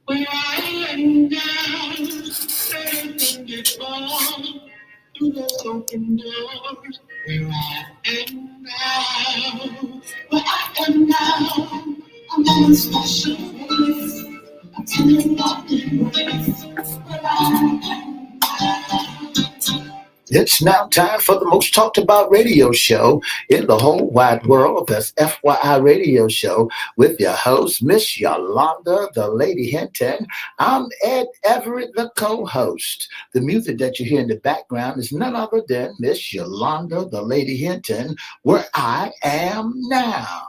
Where I am now, everything is wrong. Through the open doors, where I am now. Where I am now, I'm in a special place. I'm telling all the ways where I am now. It's now time for the most talked about radio show in the whole wide world. That's FYI Radio Show with your host, Miss Yolanda, the Lady Hinton. I'm Ed Everett, the co-host. The music that you hear in the background is none other than Miss Yolanda, the Lady Hinton, where I am now.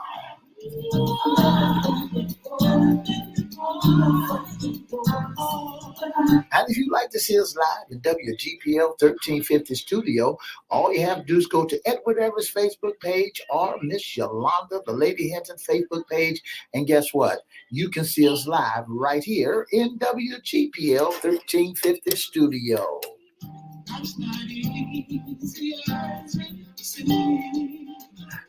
And if you'd like to see us live in WGPL 1350 studio, all you have to do is go to Edward Everett's Facebook page or Miss Yolanda, the Lady Hinton Facebook page. And guess what? You can see us live right here in WGPL 1350 studio.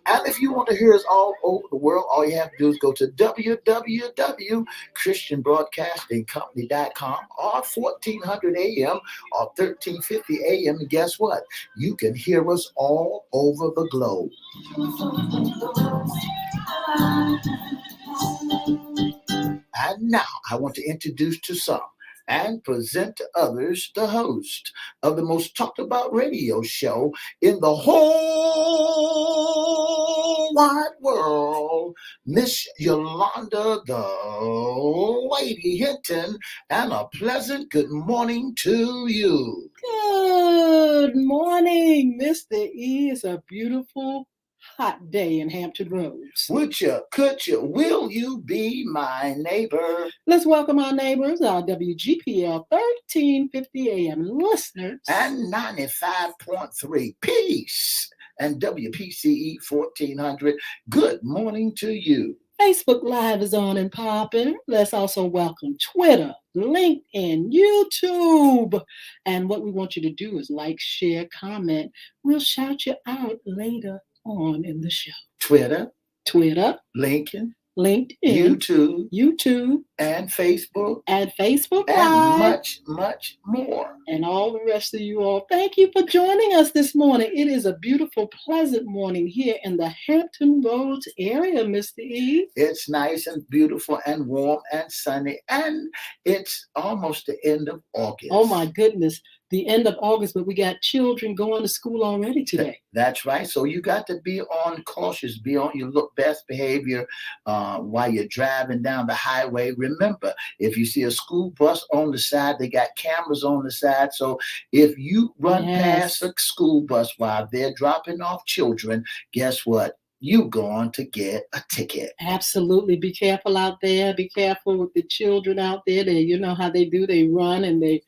And if you want to hear us all over the world, all you have to do is go to www.christianbroadcastingcompany.com or 1400 AM or 1350 AM. And guess what? You can hear us all over the globe. And now I want to introduce to some and present to others the host of the most talked about radio show in the whole wide world, Miss Yolanda, the Lady Hinton, and a pleasant good morning to you. Good morning, Mr. E. It's a beautiful hot day in Hampton Roads. Would you, could you, will you be my neighbor? Let's welcome our neighbors, our WGPL 1350 AM listeners. And 95.3 Peace and WPCE 1400. Good morning to you. Facebook Live is on and popping. Let's also welcome Twitter, LinkedIn, YouTube. And what we want you to do is like, share, comment. We'll shout you out later on in the show. Twitter, LinkedIn, YouTube, and Facebook Live, and much, much more. And all the rest of you all, thank you for joining us this morning. It is a beautiful, pleasant morning here in the Hampton Roads area, Mr. E. It's nice and beautiful and warm and sunny, and it's almost the end of August. Oh my goodness, the end of August, but we got children going to school already today. That's right. So you got to be on cautious, be on your best behavior while you're driving down the highway. Remember, if you see a school bus on the side, they got cameras on the side. So if you run past a school bus while they're dropping off children, guess what? You're going to get a ticket. Absolutely. Be careful out there. Be careful with the children out there. You know how they do. They run and they're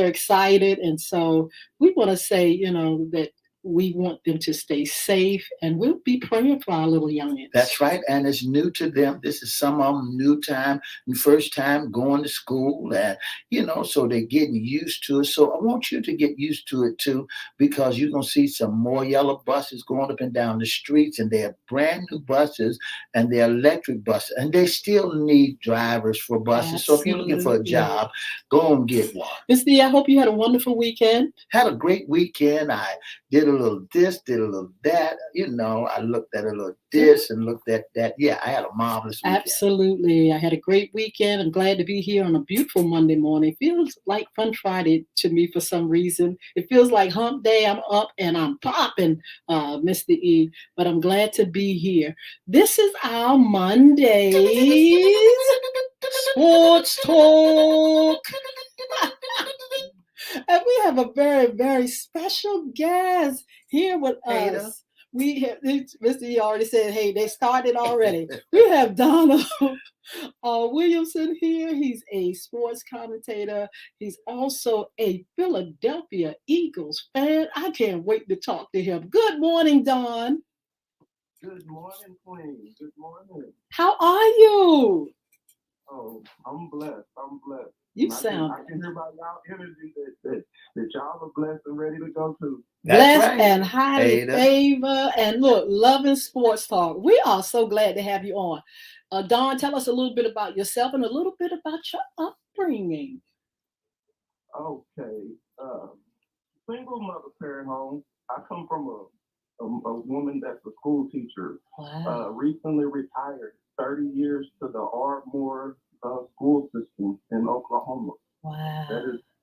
excited. And so we want to say, that we want them to stay safe, and we'll be praying for our little youngins. That's right. And it's new to them. This is some of them new time, first time going to school, and, so they're getting used to it. So I want you to get used to it too, because you're going to see some more yellow buses going up and down the streets, and they're brand new buses, and they're electric buses, and they still need drivers for buses. Absolutely. So if you're looking for a job, go and get one. Mr. E, I hope you had a wonderful weekend. Had a great weekend. I did a little this, did a little that. I looked at a little this and looked at that. Yeah, I had a marvelous weekend. Absolutely. I had a great weekend. I'm glad to be here on a beautiful Monday morning. Feels like Fun Friday to me for some reason. It feels like hump day. I'm up and I'm popping, Mr. E. But I'm glad to be here. This is our Mondays Sports Talk. And we have a very, very special guest here with us. We have, Mr. E already said, hey, they started already. We have Donald Williamson here. He's a sports commentator. He's also a Philadelphia Eagles fan. I can't wait to talk to him. Good morning, Don. Good morning, Queen. Good morning. How are you? Oh, I'm blessed. You I sound can hear by y'all energy that y'all are blessed and ready to go too. blessed and highly favored. And look, loving sports talk. We are so glad to have you on. Dawn, tell us a little bit about yourself and a little bit about your upbringing. Okay. Single mother parent home. I come from a woman that's a school teacher. Wow. Recently retired, 30 years to the Ardmore school system in Oklahoma. Wow.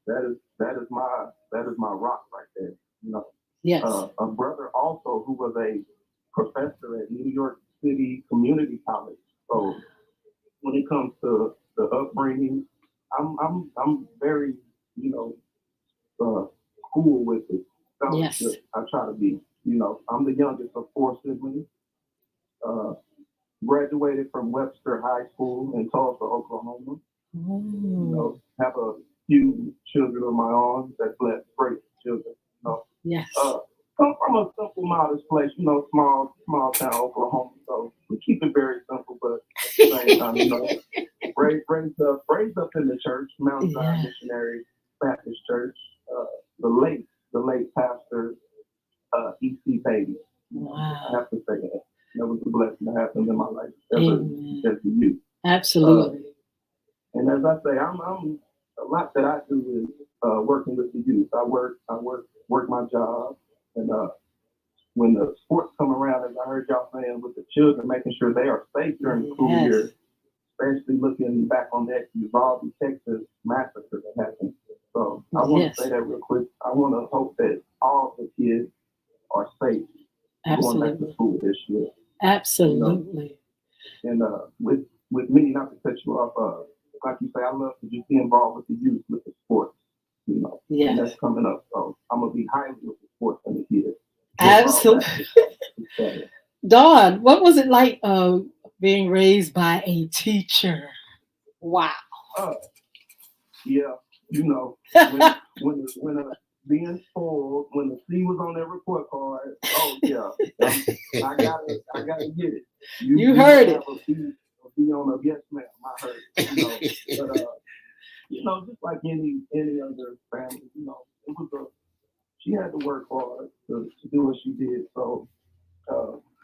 That is my rock right there. You know. Yes. A brother also who was a professor at New York City Community College. So when it comes to the upbringing, I'm very, you know, cool with it. Yes. I try to be. You know, I'm the youngest of four siblings. Uh, Graduated from Webster High School in Tulsa, Oklahoma. You know, have a few children of my own. That's blessed, great children. You know. Yes. Come from a simple, modest place. You know, small town Oklahoma. So we keep it very simple, but at the same time, you know, raised up in the church, Mount Zion Missionary Baptist Church. The late pastor, E.C. Baby. Wow. I have to say that. That was a blessing to happen in my life as a youth. Absolutely. And as I say, I'm a lot that I do is working with the youth. I work my job, and when the sports come around, as I heard y'all saying, with the children, making sure they are safe during the school year, especially looking back on that Uvalde, Texas massacre that happened. So I want to say that real quick. I want to hope that all the kids are safe going back to school this year. Absolutely. You know? And with me, not to cut you off, like you say, I love to just be involved with the youth, with the sports, you know. Yes. And that's coming up. So I'm gonna be highly with the sports and the kids. Absolutely. Dawn, what was it like being raised by a teacher? Wow. Yeah, you know, when being spoiled, when the C was on that report card, oh yeah, I gotta get it. You heard it. Be on a yes ma'am. I heard it. You know, but you know, just like any other family, you know, it was she had to work hard to do what she did. So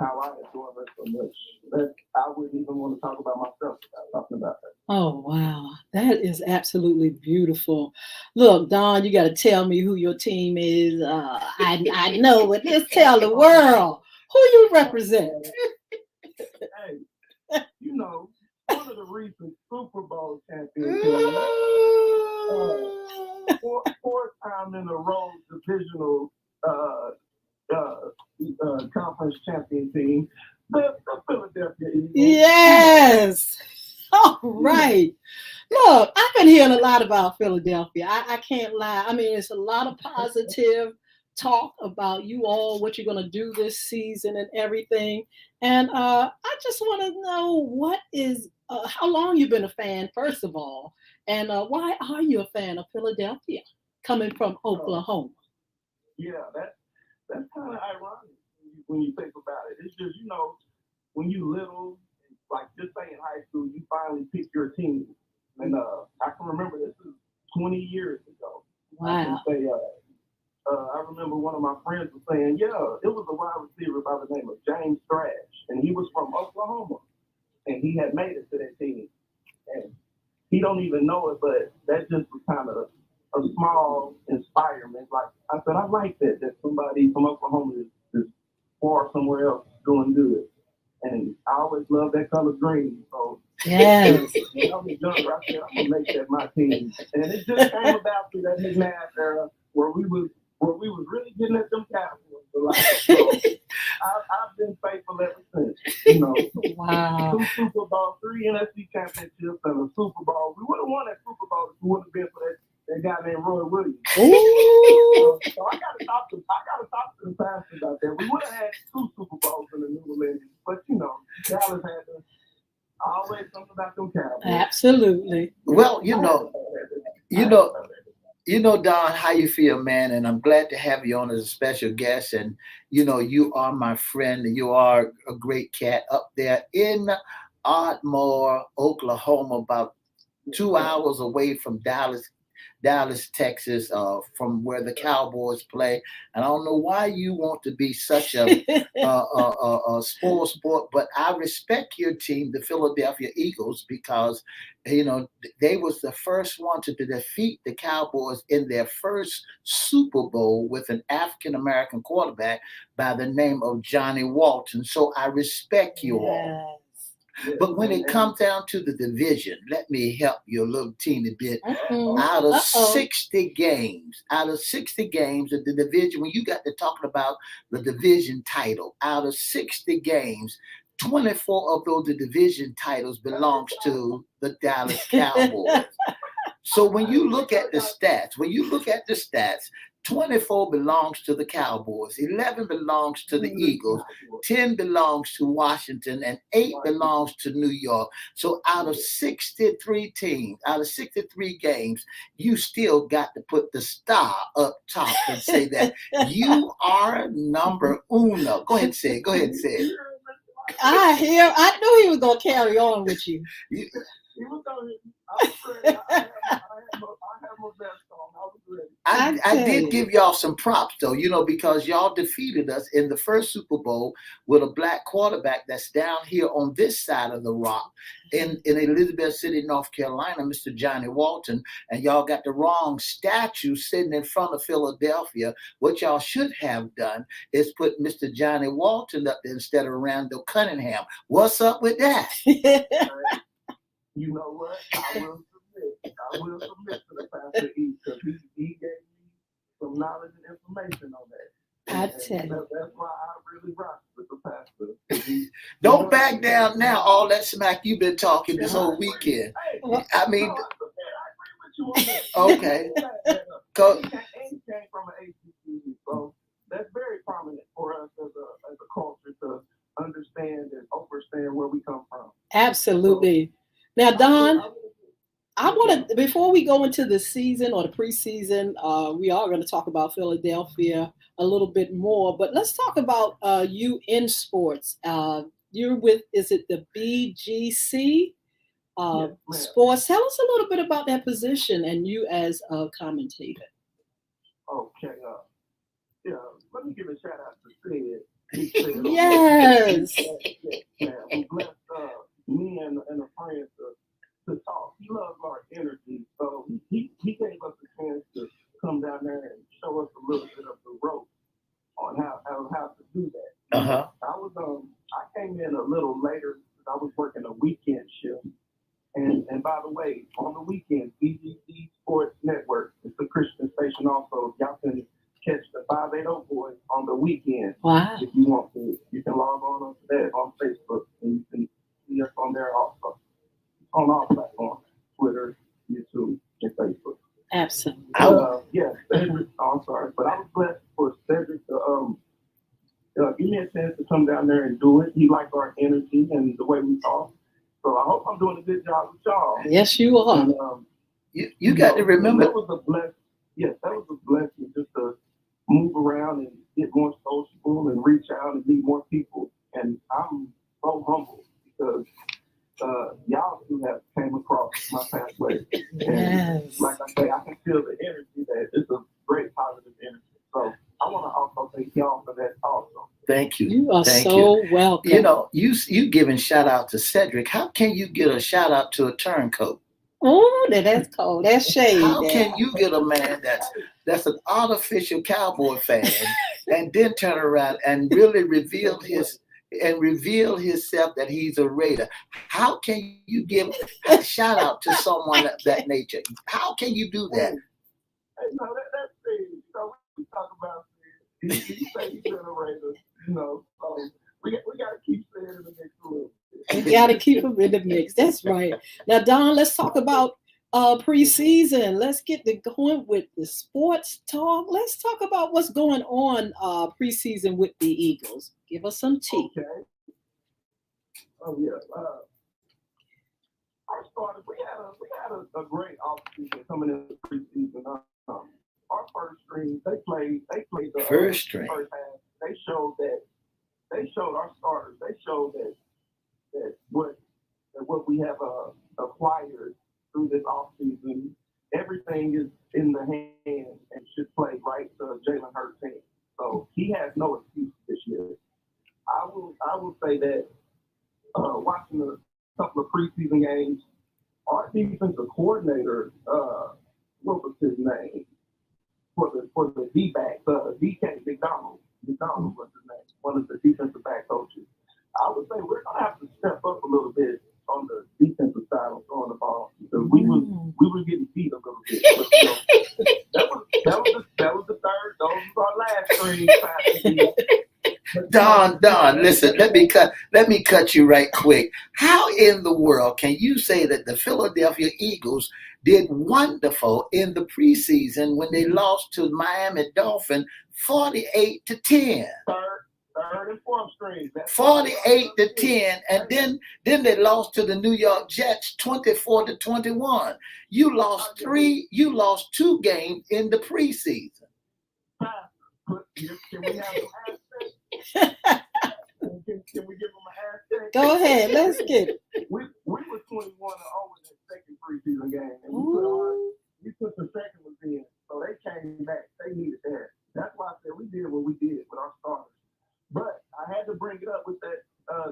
how I adore her so much that I wouldn't even want to talk about myself without talking about her. Oh wow, that is absolutely beautiful. Look, Dawn, you got to tell me who your team is. I know, but just tell the world who you represent. Hey, you know, one of the recent Super Bowl champions, fourth time in a row divisional conference champion team, the Philadelphia Eagles. Yes. All right. Look, I've been hearing a lot about Philadelphia. I can't lie. I mean, it's a lot of positive talk about you all, what you're going to do this season and everything. And I just want to know what is, how long you've been a fan, first of all, and why are you a fan of Philadelphia coming from Oklahoma? Yeah, that's kind of ironic when you think about it. It's just, you know, when you little, like just say in high school, you finally pick your team. And I can remember this is 20 years ago. Wow. I remember one of my friends was saying, yeah, it was a wide receiver by the name of James Thrash, and he was from Oklahoma, and he had made it to that team. And he don't even know it, but that just was kind of a small inspirement. Like I said, I like that somebody from Oklahoma is far somewhere else doing good. And I always love that color green. So yes. When I was younger, I said, I'm gonna make that my team. And it just came about through that McNabb era where we was really getting at them Cowboys. So I've been faithful ever since. You know, wow. 2 Super Bowl, 3 NFC championships, and a Super Bowl. We would have won that Super Bowl if it wouldn't have been for that guy named Roy Williams. So I gotta talk to the pastor about that. We would have had 2 Super Bowls in the new millennium, but you know, Dallas had to always something about them Cowboys. Absolutely. Well, you know, Don, how you feel, man, and I'm glad to have you on as a special guest. And you know, you are my friend, and you are a great cat up there in Ardmore, Oklahoma, about 2 hours away from Dallas, Texas, from where the Cowboys play. And I don't know why you want to be such a spoil sport, but I respect your team, the Philadelphia Eagles, because they was the first one to defeat the Cowboys in their first Super Bowl with an African American quarterback by the name of Johnny Walton. So I respect you all. But when it comes down to the division, let me help you a little teeny bit. Out of 60 games, of the division, when you got to talking about the division title, out of 60 games, 24 of those division titles belongs to the Dallas Cowboys. So when you look at the stats, 24 belongs to the Cowboys, 11 belongs to the Eagles, 10 belongs to Washington, and 8 belongs to New York. So out of 63 games, you still got to put the star up top and say that you are number uno. Go ahead and say it. I knew he was going to carry on with you. I did give y'all some props though, because y'all defeated us in the first Super Bowl with a black quarterback that's down here on this side of the rock in Elizabeth City, North Carolina, Mr. Johnny Walton, and y'all got the wrong statue sitting in front of Philadelphia. What y'all should have done is put Mr. Johnny Walton up there instead of Randall Cunningham. What's up with that? You know what? I will submit to the Pastor E, because he gave me some knowledge and information on that. I tell you. That's why I really rock with the Pastor. Don't back down now. All that smack you've been talking this whole weekend. I mean, I agree with you on that. Okay. He came from an ACC, so that's very prominent for us as a culture to understand and understand where we come from. Absolutely. Now, Don, I want to, before we go into the season or the preseason, we are going to talk about Philadelphia a little bit more, but let's talk about you in sports. You're with, is it the BGC Sports? Tell us a little bit about that position and you as a commentator. Okay. Let me give a shout out to Sid. Yes. Who blessed me and a friend to talk. He loves our energy, so he gave us a chance to come down there and show us a little bit of the rope on how to do that. I came in a little later because I was working a weekend shift, and by the way, on the weekend, BGC Sports Network, it's a Christian station also. Y'all can catch the 580 Boys on the weekend. Wow. If you want to, you can log on to that on Facebook, and you can see us on there also. On all platforms, Twitter, YouTube, and Facebook. Absolutely. Cedric, I'm sorry, but I was blessed for Cedric to give me a chance to come down there and do it. He liked our energy and the way we talk. So I hope I'm doing a good job with y'all. Yes, you are. And, you got to remember. That was a blessing. Yes, that was a blessing just to move around and get more sociable and reach out and meet more people. And I'm so humble because y'all two have came across my pathway. And like I say, I can feel the energy that it's a great positive energy. So I want to also thank y'all for that also. Thank you. You are so welcome. You giving shout out to Cedric. How can you get a shout out to a turncoat? Oh, that's cold. That's shade. How can you get a man that's an artificial Cowboy fan and then turn around and really reveal himself that he's a Raider? How can you give a shout out to someone of that nature? How can you do that? That's thing. We talk about it. He say he's a Raider, so we got to keep saying it in the mix a little bit. We got to keep him in the mix. That's right. Now, Don, let's talk about preseason. Let's get going with the sports talk. Let's talk about what's going on preseason with the Eagles. Give us some tea. Okay. Oh yeah. Our starters, we had a great offseason coming into preseason. Our first string, they played the first string. First half. They showed our starters. They showed that what we have acquired through this offseason. Everything is in the hands and should play right to Jalen Hurts' team. So he has no excuse this year. I will say that watching a couple of preseason games, our defensive coordinator, what was his name? For the D-backs, DK McDonald. McDonald was his name, one of the defensive back coaches. I would say we're gonna have to step up a little bit on the defensive side of throwing the ball because we were getting beat a little bit. But, you know, that was the third. Those were our last three. Don, listen, let me cut you right quick. How in the world can you say that the Philadelphia Eagles did wonderful in the preseason when they lost to Miami Dolphins 48-10? Third and fourth strings. 48-10, and then they lost to the New York Jets 24-21. You lost two games in the preseason. Can we have some aspects? Can we give them an aspect? Go ahead, let's get it. We were 21-0 in that second preseason game, and we put the second ones in, so they came back. They needed that. That's why I said we did what we did with our starters. But I had to bring it up with that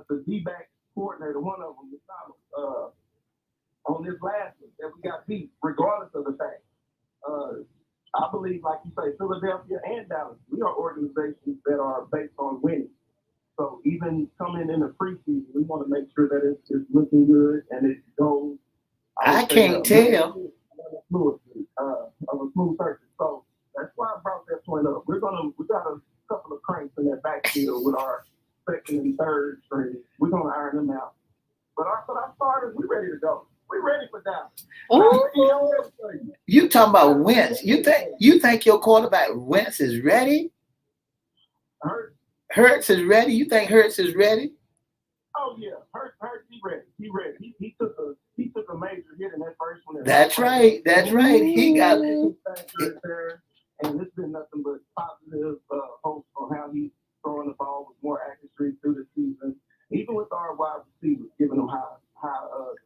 the D-back coordinator, one of them, on this last one that we got beat, regardless of the fact. I believe, like you say, Philadelphia and Dallas, we are organizations that are based on winning. So even coming in the preseason, we want to make sure that it's looking good and it goes. I can't tell. Of a smooth surface. So that's why I brought that point up. We got a couple of cranks in that backfield with our second and third string. We're gonna iron them out. But our starters, we ready to go. We ready for Dallas. Oh, you talking about Wentz? You think your quarterback Wentz is ready? Hurts is ready. You think Hurts is ready? Oh yeah, Hurts, he ready. He ready. He took a major hit in that first one. That's right. He got it there, and it's been nothing but positive hopes on how he's throwing the ball with more accuracy through the season. Even with our wide receivers, giving them high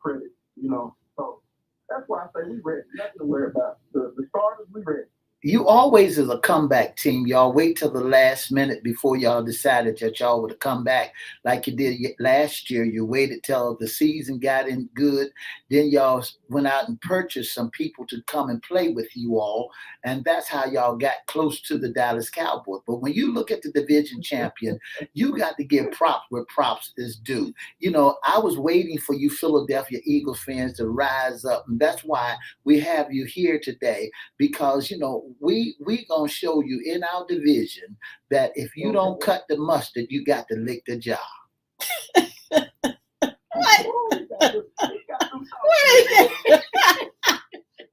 credit, you know. So that's why I say we ready. Nothing to worry about. The starters, we ready. You always is a comeback team. Y'all wait till the last minute before y'all decided that y'all would come back like you did last year. You waited till the season got in good. Then y'all went out and purchased some people to come and play with you all. And that's how y'all got close to the Dallas Cowboys. But when you look at the division champion, you got to give props where props is due. You know, I was waiting for you Philadelphia Eagles fans to rise up. And that's why we have you here today, because, you know, we gonna show you in our division that if you don't cut the mustard, you got to lick the jar.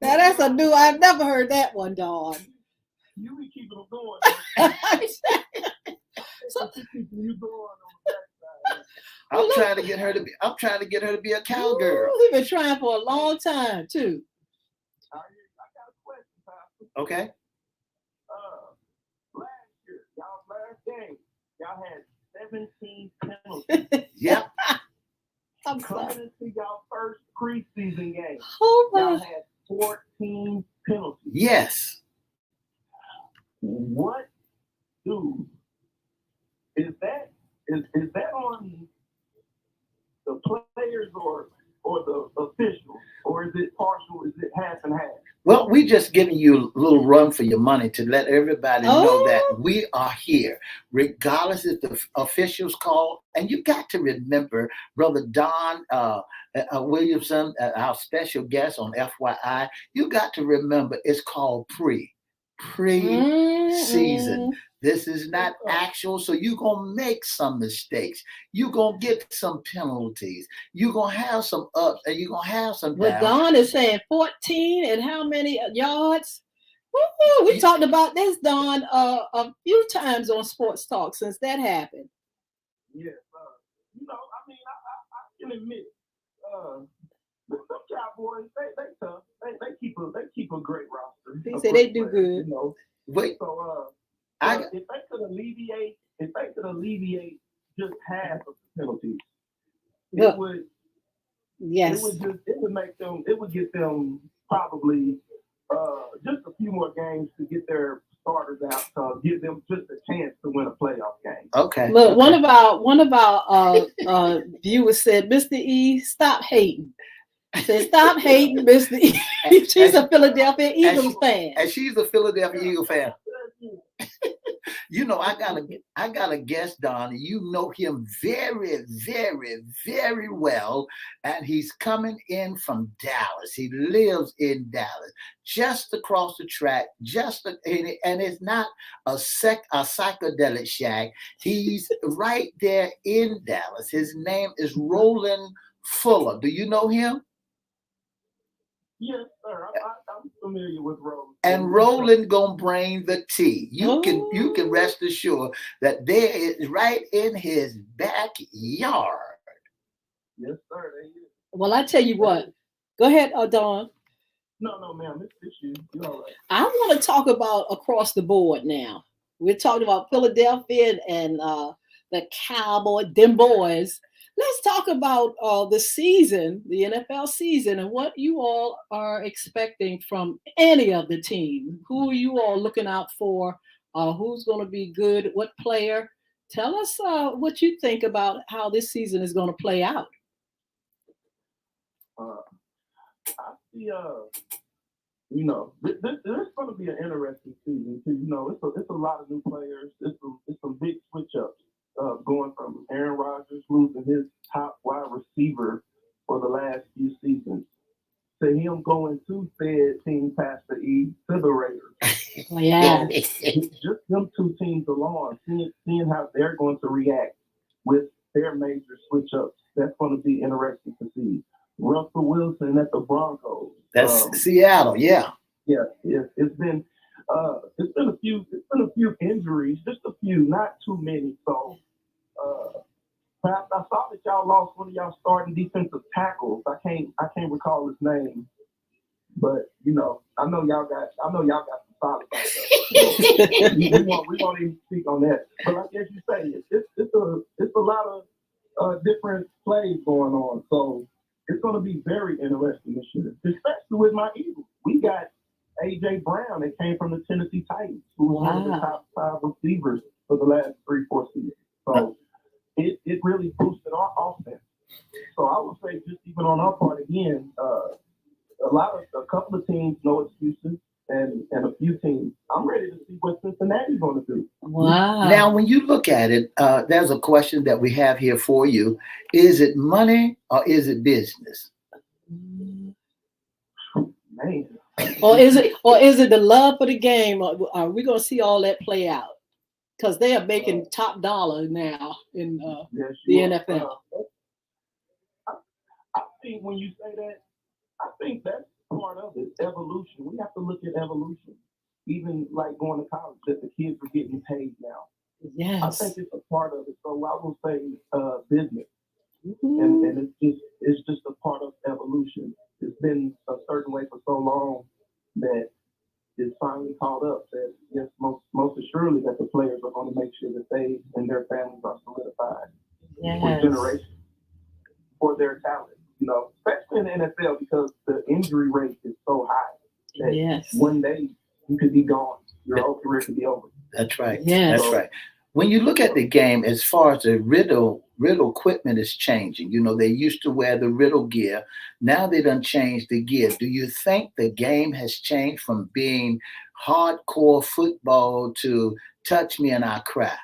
Now that's a new. I've never heard that one, Dawn. You be keeping them going. I'm trying to get her to be a cowgirl. We've been trying for a long time too. I got a question, Pastor. Okay. Last year, y'all's last game, y'all had 17 penalties. Yep. I'm Coming sorry. into y'all first preseason game, Oh y'all my. had 14 penalties. Yes. What is that on the players or the officials, or is it partial? Is it half and half? Well, we just giving you a little run for your money to let everybody know that we are here, regardless if the officials call. And you got to remember, Brother Don Williamson, our special guest on FYI, you got to remember it's called pre-season. This is not actual, so you're going to make some mistakes. You're going to get some penalties. You're going to have some ups and you're going to have some downs. But Dawn is saying 14 and how many yards? Woo-hoo. We talked about this, Dawn, a few times on Sports Talk since that happened. Yes. You know, I mean, I can admit, the Cowboys, they tough. They keep a great roster. They say they do good. You know. Wait. So, if they could alleviate just half of the penalties, it would Yes. It would get them probably just a few more games to get their starters out to give them just a chance to win a playoff game. Okay. Look, okay. one of our viewers said, "Mr. E, stop hating." Said, "Stop hating, Mr. E." She's a Philadelphia Eagles fan. And she's a Philadelphia Eagle fan. You know, I got a guest, Don. You know him very, very, very well, and he's coming in from Dallas. He lives in Dallas, just across the track. And it's not a psychedelic shack. He's right there in Dallas. His name is Roland Fuller. Do you know him? Yes, sir. I'm familiar with Roland. And Roland gonna bring the tea. You can rest assured that there is right in his backyard. Yes, sir. They is. Well, I tell you what. Go ahead, Dawn. No, ma'am. It's you. You're all right. I want to talk about across the board now. We're talking about Philadelphia and the Cowboys, them boys. Let's talk about the season, the NFL season, and what you all are expecting from any of the team. Who are you all looking out for? Who's going to be good? What player? Tell us what you think about how this season is going to play out. I see. You know, this is going to be an interesting season too. You know, it's a lot of new players. It's some big switch ups. Going from Aaron Rodgers losing his top wide receiver for the last few seasons to him going to said team Pastor E to the Raiders. Yeah. Just them two teams alone, seeing how they're going to react with their major switch ups, that's going to be interesting to see. Russell Wilson at the Broncos. That's Seattle, yeah. Yeah, it's been a few injuries, just a few, not too many. So perhaps I saw that y'all lost one of y'all starting defensive tackles. I can't recall his name, but you know, I know y'all got some solid backup. we won't even speak on that. But like as you say, it's a lot of different plays going on. So it's going to be very interesting this year, especially with my Eagles. We got A.J. Brown that came from the Tennessee Titans, who was one of the top 5 receivers for the last 3-4 seasons. So it really boosted our offense. So I would say just even on our part again, a couple of teams, no excuses, and a few teams. I'm ready to see what Cincinnati's going to do. Wow. Now, when you look at it, there's a question that we have here for you. Is it money or is it business? Man. Or is it the love for the game? Or are we going to see all that play out? Because they are making top dollar now in the NFL. I think when you say that, I think that's part of it. Evolution. We have to look at evolution. Even like going to college, that the kids are getting paid now. Yes. I think it's a part of it. So I will say business, Mm-hmm. and it's just a part of evolution. It's been a certain way for so long that it's finally caught up. That yes, most assuredly that the players are going to make sure that they and their families are solidified for generations for their talent. You know, especially in the NFL because the injury rate is so high that one day you could be gone. Your whole career could be over. That's right. Yes. That's right. When you look at the game, as far as the riddle equipment is changing, you know, they used to wear the riddle gear. Now they done changed the gear. Do you think the game has changed from being hardcore football to touch me and I cry?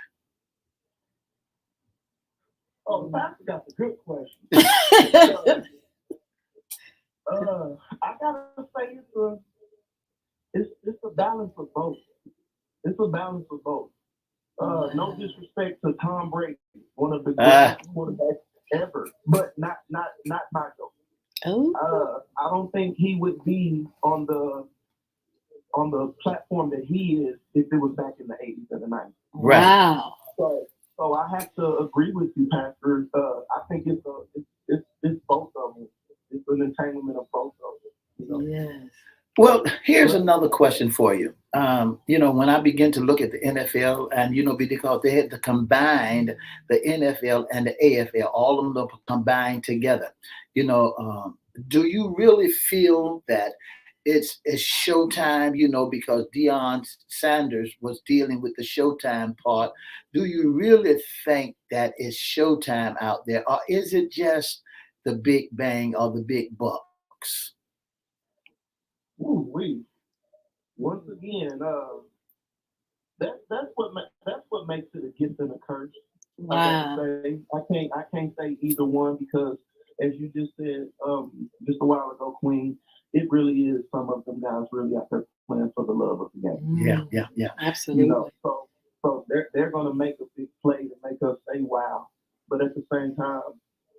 Oh, that's a good question. I gotta say it's a balance of both. It's a balance of both. No disrespect to Tom Brady, one of the greatest quarterbacks ever, but not Michael. Oh. I don't think he would be on the platform that he is if it was back in the 80s and the 90s. Right. Wow. So I have to agree with you, Pastor. I think it's both of them. It's an entanglement of both of them. You know? Yes. Well, here's another question for you. You know, when I begin to look at the NFL, and you know, because they had to combine the NFL and the AFL, all of them combined together. Do you really feel that it's showtime? Because Deion Sanders was dealing with the showtime part. Do you really think that it's showtime out there, or is it just the big bang or the big bucks? Ooh, we once again, that's what makes it a gift and a curse. Wow. I can't say either one because, as you just said, just a while ago, Queen, it really is some of them guys really out there playing for the love of the game. Yeah. Absolutely. So they're gonna make a big play to make us say wow, but at the same time,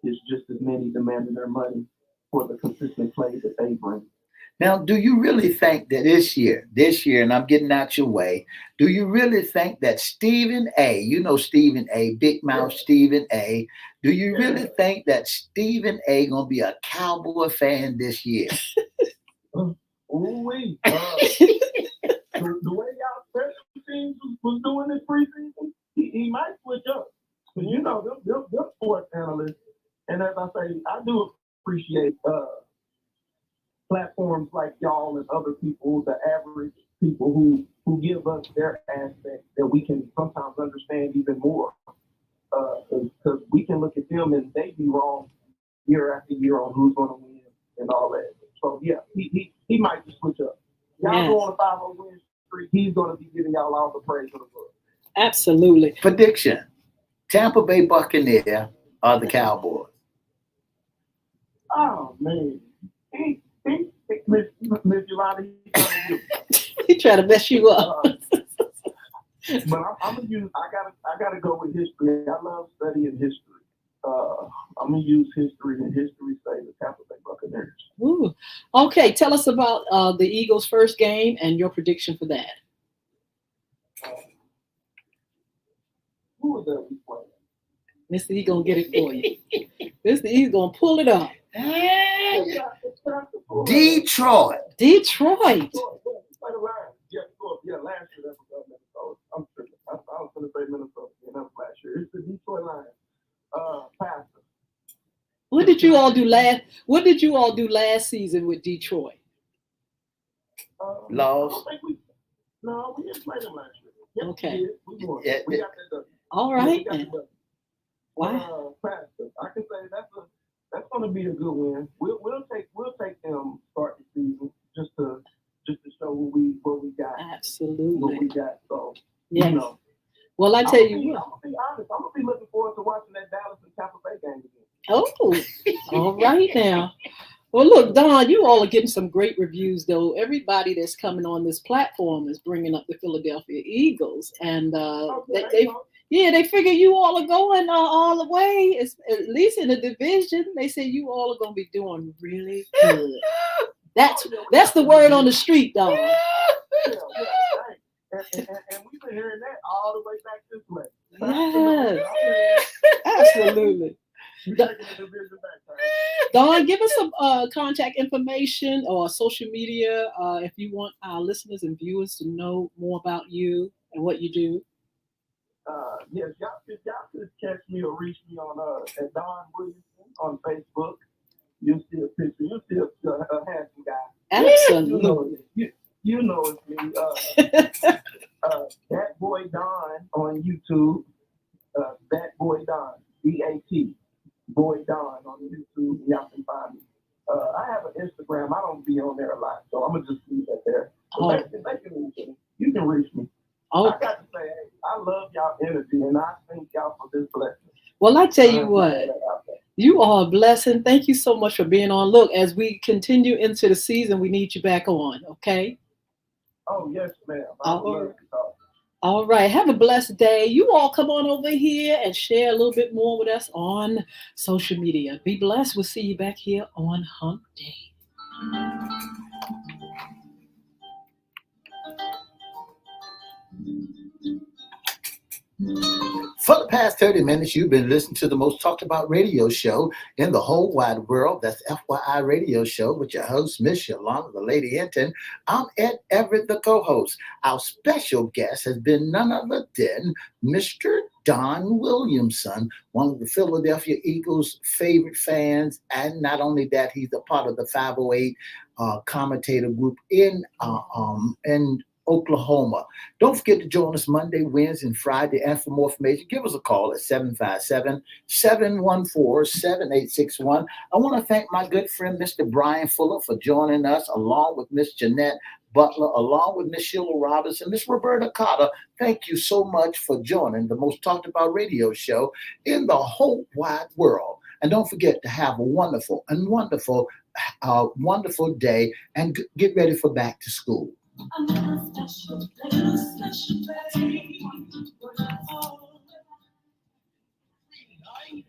it's just as many demanding their money for the consistent play that they bring. Now, do you really think that this year, and I'm getting out your way, do you really think that Stephen A, Stephen A, Big Mouth Stephen A, do you really think that Stephen A gonna be a Cowboy fan this year? Ooh-wee. The way y'all special teams was doing this preseason, he might switch up. Because them sports analysts, and as I say, I do appreciate platforms like y'all and other people, the average people who give us their aspect that we can sometimes understand even more. Because we can look at them and they be wrong year after year on who's going to win and all that. So yeah, he might just switch up. Y'all go on a 5-0 win streak. He's going to be giving y'all all the praise of the world. Absolutely. Prediction: Tampa Bay Buccaneer or the Cowboys? Oh man, Miss Yolanda, He try to mess you up. But I'm gonna use. I gotta go with history. I love studying history. I'm gonna use history, and history say the Tampa Bay Buccaneers. Ooh. Okay, tell us about the Eagles' first game and your prediction for that. Who was that we playing? Mr. E gonna get it for you. Mr. E's gonna pull it up. Detroit. Detroit. Yeah, last year that was Minnesota. I'm tripping. I was going to say Minnesota. Yeah, that was last year. It's the Detroit Lions. Pastor. What did you all do last season with Detroit? Lost. No, we didn't play them last year. Yes, Okay. we won. Yeah, We got that done. All right. We got that done. Wow. Pastor. I can say that's going to be a good win. We'll take them start the season just to show what we got. Absolutely. What we got. So yes. Well, I tell you what. I'm gonna be honest. I'm gonna be looking forward to watching that Dallas and Tampa Bay game again. Oh, all right now. Well, look, Don, you all are getting some great reviews, though. Everybody that's coming on this platform is bringing up the Philadelphia Eagles, and they figure you all are going all the way. It's, at least in the division, they say you all are going to be doing really good. That's the word on the street, Don. Yeah, and we've been hearing that all the way back this way. Yes, absolutely. Dawn, give us some contact information or social media if you want our listeners and viewers to know more about you and what you do. Yes, y'all could catch me or reach me on at Don Williamson on Facebook. You'll see a picture. You'll see a handsome guy. Absolutely. You know it's me. That Boy Don on YouTube. That Boy Don. DAT. Boy Don on YouTube. Y'all can find me. I have an Instagram. I don't be on there a lot, so I'm gonna just leave that there. They can reach me. You can reach me. I got to say, hey, I love y'all energy, and I thank y'all for this blessing. Well, I tell you what, you are a blessing. Thank you so much for being on. Look, as we continue into the season, we need you back on, okay? Oh, yes, ma'am. All right. Have a blessed day. You all come on over here and share a little bit more with us on social media. Be blessed. We'll see you back here on Hump Day. For the past 30 minutes, you've been listening to the most talked about radio show in the whole wide world. That's FYI Radio Show with your host, Miss Yolanda, the Lady Hinton. I'm Everette, the co-host. Our special guest has been none other than Mr. Don Williamson, one of the Philadelphia Eagles' favorite fans, and not only that, he's a part of the 508 commentator group in Oklahoma. Don't forget to join us Monday, Wednesday, and Friday. And for more information, give us a call at 757-714-7861. I want to thank my good friend, Mr. Brian Fuller, for joining us, along with Miss Jeanette Butler, along with Miss Sheila Robinson, Miss Roberta Cotter. Thank you so much for joining the most talked about radio show in the whole wide world. And don't forget to have a wonderful day and get ready for back to school.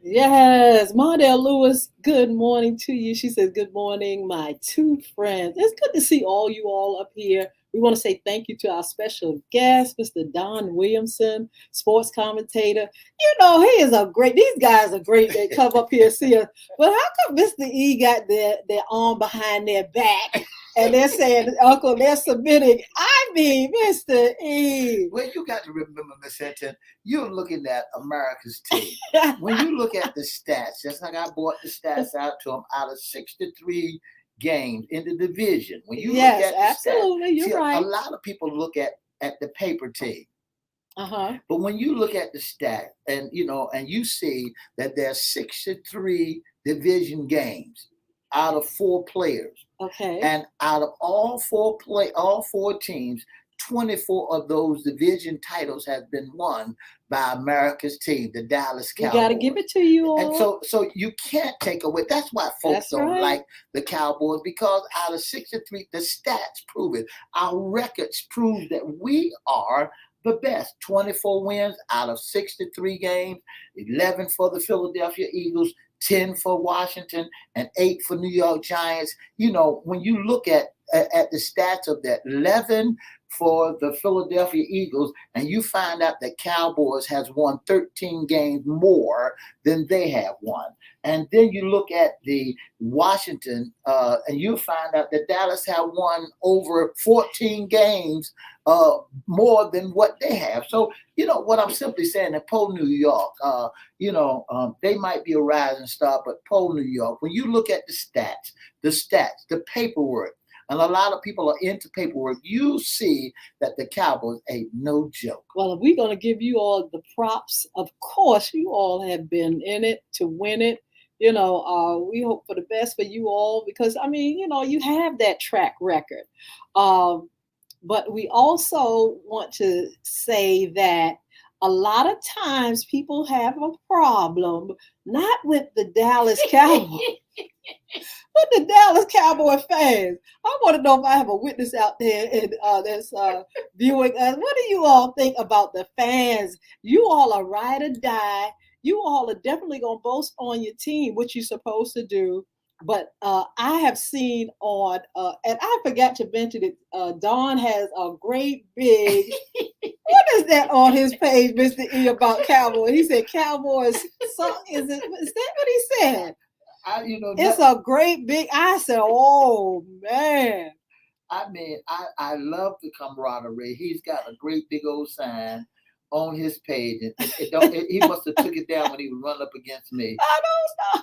Yes, Mardell Lewis, good morning to you. She says, good morning, my two friends. It's good to see all you all up here. We want to say thank you to our special guest, Mr. Don Williamson, sports commentator. You know, these guys are great. They come up here and see us. But how come Mr. E got their arm behind their back? And they're saying, Uncle, they're submitting. I mean, Mr. E. Well, you got to remember, Miss Hinton, you're looking at America's team. When you look at the stats, just like I brought the stats out to them, out of 63 games in the division. When you look at the absolutely, stats, you're right. A lot of people look at the paper team. Uh-huh. But when you look at the stat and you see that there's 63 division games out of 4 players. Okay. And out of all four teams, 24 of those division titles have been won by America's team, the Dallas Cowboys. We got to give it to you all. And so you can't take away. That's why folks don't like the Cowboys, because out of 63, the stats prove it. Our records prove that we are the best. 24 wins out of 63 games, 11 for the Philadelphia Eagles, 10 for Washington, and 8 for New York Giants. You know, when you look at the stats of that, 11 for the Philadelphia Eagles, and you find out that Cowboys has won 13 games more than they have won. And then you look at the Washington, and you find out that Dallas have won over 14 games more than what they have. So, you know, what I'm simply saying, that Poe New York, they might be a rising star, but Poe New York, when you look at the stats, the paperwork, and a lot of people are into paperwork, you see that the Cowboys ain't no joke. Well, if we're going to give you all the props, of course, you all have been in it to win it. You know, we hope for the best for you all because, I mean, you know, you have that track record. But we also want to say that a lot of times people have a problem, not with the Dallas Cowboys, but the Dallas Cowboy fans. I want to know if I have a witness out there and that's viewing us. What do you all think about the fans? You all are ride or die. You all are definitely going to boast on your team, which you're supposed to do. But I have seen on, and I forgot to mention it, Don has a great big, what is that on his page, Mr. E, about Cowboys? He said Cowboys, is that what he said? It's a great big, I said, oh, man. I mean, I love the camaraderie. He's got a great big old sign on his page. He must have took it down when he was running up against me. I don't know.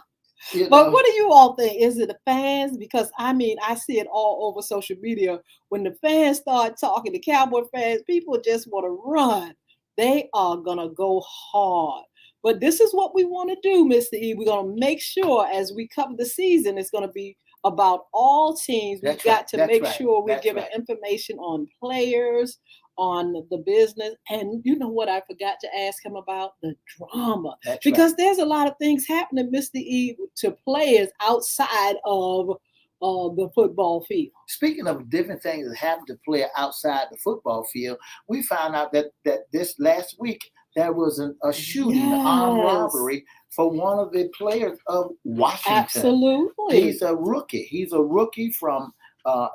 But what do you all think? Is it the fans? Because, I mean, I see it all over social media. When the fans start talking, the Cowboy fans, people just want to run. They are going to go hard. But this is what we want to do, Mr. E. We're going to make sure as we cover the season, it's going to be about all teams. We've got to make sure we're giving information on players, on the business. And you know what I forgot to ask him about? The drama. Because there's a lot of things happening, Mr. E, to players outside of the football field. Speaking of different things that happen to play outside the football field, we found out that this last week there was a shooting, an armed robbery for one of the players of Washington. Absolutely. He's a rookie. He's a rookie from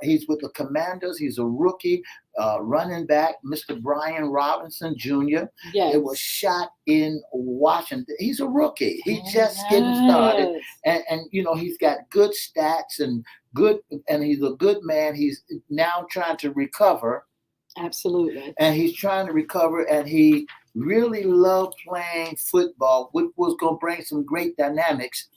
he's with the Commanders. He's a rookie running back, Mr. Brian Robinson Jr. Yes. It was shot in Washington. He's a rookie. He's just getting started. And you know, he's got good stats and he's a good man. He's now trying to recover. Absolutely. And he's trying to recover, and he really loved playing football, which was going to bring some great dynamics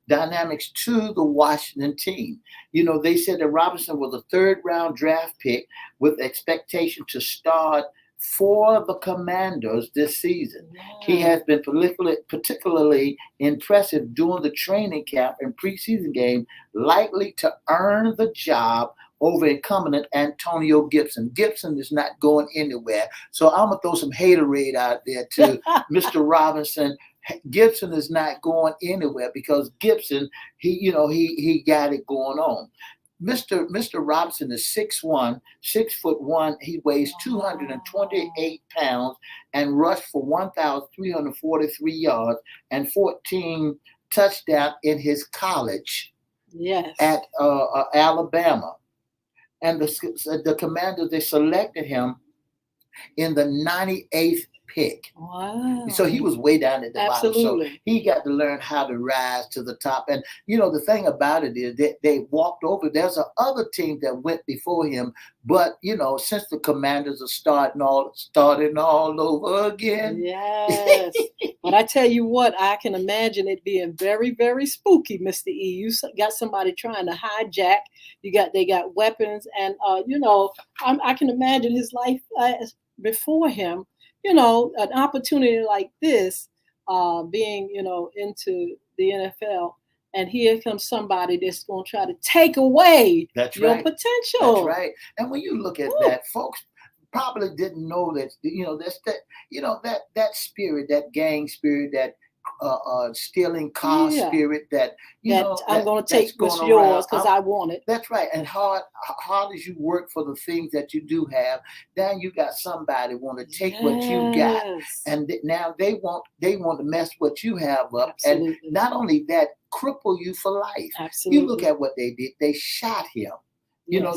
to the Washington team. They said that Robinson was a third-round draft pick with expectation to start for the Commanders this season. He has been particularly impressive during the training camp and preseason game, likely to earn the job over incumbent Antonio Gibson. Gibson is not going anywhere. So I'm going to throw some haterade out there to Mr. Robinson. Gibson is not going anywhere because Gibson, he got it going on. Mr. Robinson is 6'1", 6'1". He weighs 228 pounds and rushed for 1,343 yards and 14 touchdowns in his college. Yes. At Alabama. And the Commanders, they selected him in the 98th pick. Wow. So he was way down at the Absolutely. bottom. So he got to learn how to rise to the top. And, the thing about it is that they walked over. There's other team that went before him. But, since the Commanders are starting all over again. Yes. But I tell you what, I can imagine it being very, very spooky, Mr. E. You got somebody trying to hijack. They got weapons. And, I can imagine his life before him. An opportunity like this, being, into the NFL, and here comes somebody that's going to try to take away your potential. That's right. And when you look at that, folks probably didn't know that, that spirit, that gang spirit, that stealing car spirit that I'm going to take what's yours because I want it. That's right. And hard as you work for the things that you do have, then you got somebody want to take what you got, and now they want to mess what you have up. Absolutely. And not only that, cripple you for life. Absolutely. You look at what they did. They shot him.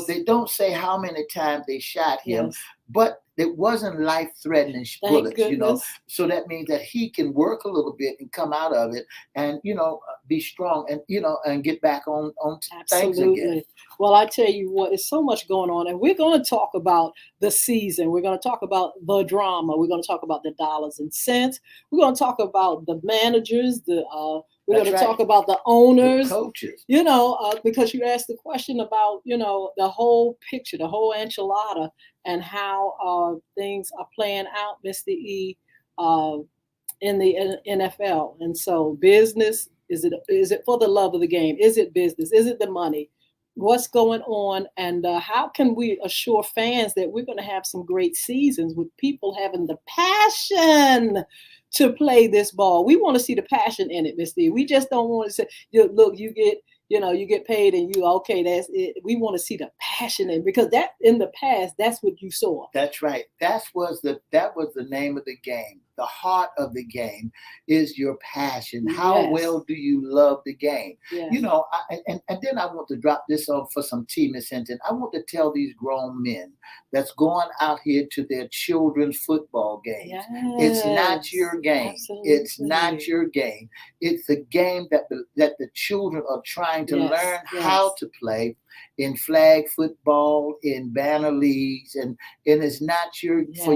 They don't say how many times they shot him, but it wasn't life-threatening bullets, So that means that he can work a little bit and come out of it and, be strong and, and get back on things again. Well, I tell you what, there's so much going on. And we're going to talk about the season. We're going to talk about the drama. We're going to talk about the dollars and cents. We're going to talk about the managers, we're going to talk about the owners, the coaches, because you asked the question about, the whole picture, the whole enchilada, and how things are playing out, Mr. E, in the NFL. And so business, is it for the love of the game? Is it business? Is it the money? What's going on? And how can we assure fans that we're going to have some great seasons with people having the passion to play this ball? We want to see the passion in it, Miss D. We just don't want to say, look, you get paid and that's it. We want to see the passion in, because that in the past, that's what you saw. That's right. That was the name of the game. The heart of the game is your passion. How well do you love the game? Yes. And then I want to drop this off for some tea, Miss Hinton. I want to tell these grown men that's going out here to their children's football games. Yes. It's not your game. Absolutely. It's not your game. It's the game that the children are trying to learn how to play in flag football, in banner leagues, and it's not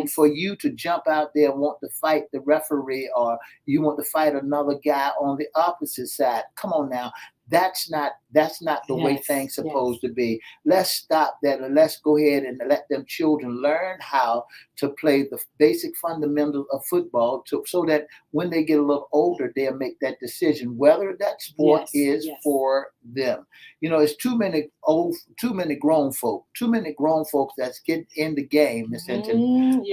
for you to jump out there and want to fight the referee, or you want to fight another guy on the opposite side. Come on now. That's not the way things supposed to be. Let's stop that and let's go ahead and let them children learn how to play the basic fundamentals of football, so that when they get a little older, they'll make that decision whether that sport is for them. It's too many grown folks that's getting in the game, Miss Hinton,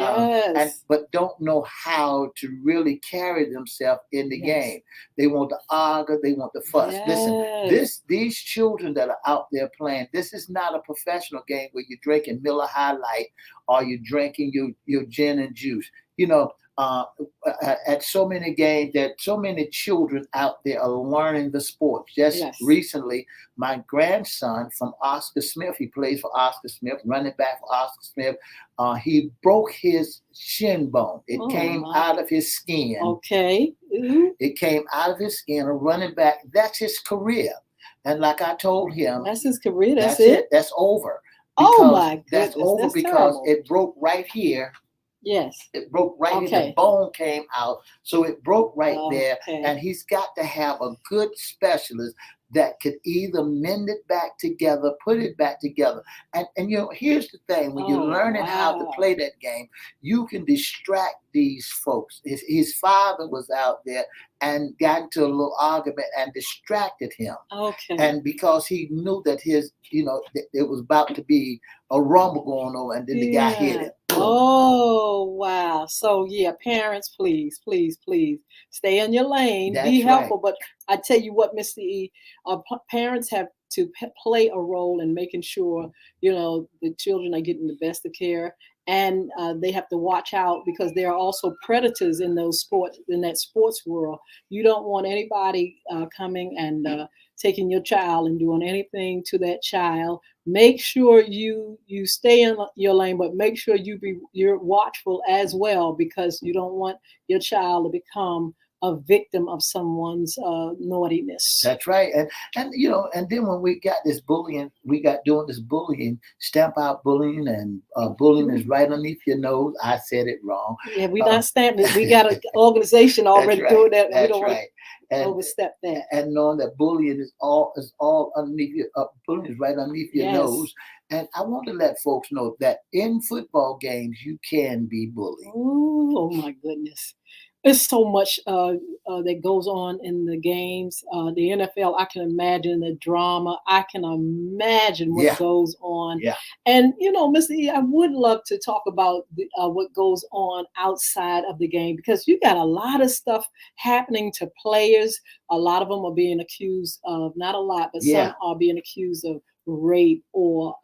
but don't know how to really carry themselves in the game. They want to argue, they want to fuss. Listen, these children that are out there playing, this is not a professional game where you're drinking Miller High Life or you're drinking your gin and juice. At so many games, that so many children out there are learning the sport. Recently, my grandson from Oscar Smith, he plays for Oscar Smith, running back for Oscar Smith. He broke his shin bone. It came out of his skin. Okay. Mm-hmm. It came out of his skin. A running back, that's his career. And like I told him, that's his career. That's it. That's over. Oh my goodness. That's over because it broke right here. Yes. It broke right in, the bone came out. So it broke right there. And he's got to have a good specialist that could either mend it back together, put it back together. And you know, here's the thing. When you're learning how to play that game, you can distract these folks. His father was out there and got into a little argument and distracted him. Okay. And because he knew that his, you know, it was about to be a rumble going on, and then the guy hit him. Oh, wow. So, yeah, parents, please, please, please stay in your lane. That's be helpful. right. But I tell you what, Mr. E, parents have to play a role in making sure, you know, the children are getting the best of care. And they have to watch out because there are also predators in those sports, in that sports world. You don't want anybody coming and taking your child and doing anything to that child. Make sure you stay in your lane, but make sure you're watchful as well, because you don't want your child to become a victim of someone's naughtiness. That's right. And you know, and then when we got this bullying, doing this bullying, stamp out bullying, and bullying is right underneath your nose. I said it wrong. Yeah, we not stamping it. We got an organization already doing that. That's we don't right. want to overstep that. And knowing that bullying is all underneath your bullying is right underneath your nose. And I want to let folks know that in football games you can be bullied. Ooh, oh my goodness. There's so much that goes on in the games. The NFL, I can imagine the drama. I can imagine what goes on. Yeah. And, you know, Mr. E, I would love to talk about what goes on outside of the game, because you got a lot of stuff happening to players. A lot of them are being accused of, not a lot, but some are being accused of rape or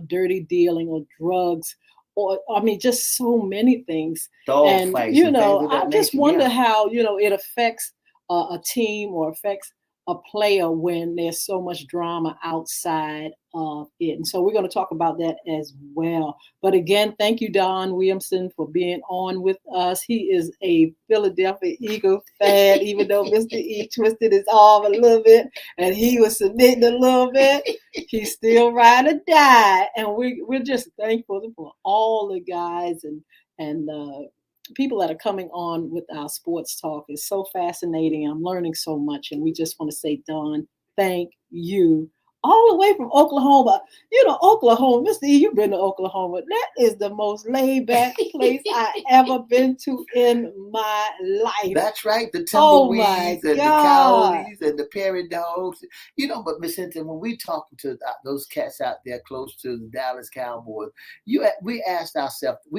dirty dealing or drugs. Or, I mean, just so many things. Dog fights, you know, I just wonder how, you know, it affects a team or affects a player when there's so much drama outside of it. And so we're going to talk about that as well. But again, thank you, Don Williamson, for being on with us. He is a Philadelphia Eagle fan, even though Mr. E twisted his arm a little bit and he was submitting a little bit. He's still ride or die. And we're just thankful for all the guys and people that are coming on with our sports talk. Is so fascinating. I'm learning so much, and we just want to say, Don, thank you. All the way from Oklahoma. You know, Oklahoma, Mr. E, you've been to Oklahoma. That is the most laid-back place I ever been to in my life. That's right. The tumbleweeds and the coyotes and the prairie dogs. You know, but Miss Hinton, when we talking to those cats out there close to the Dallas Cowboys, we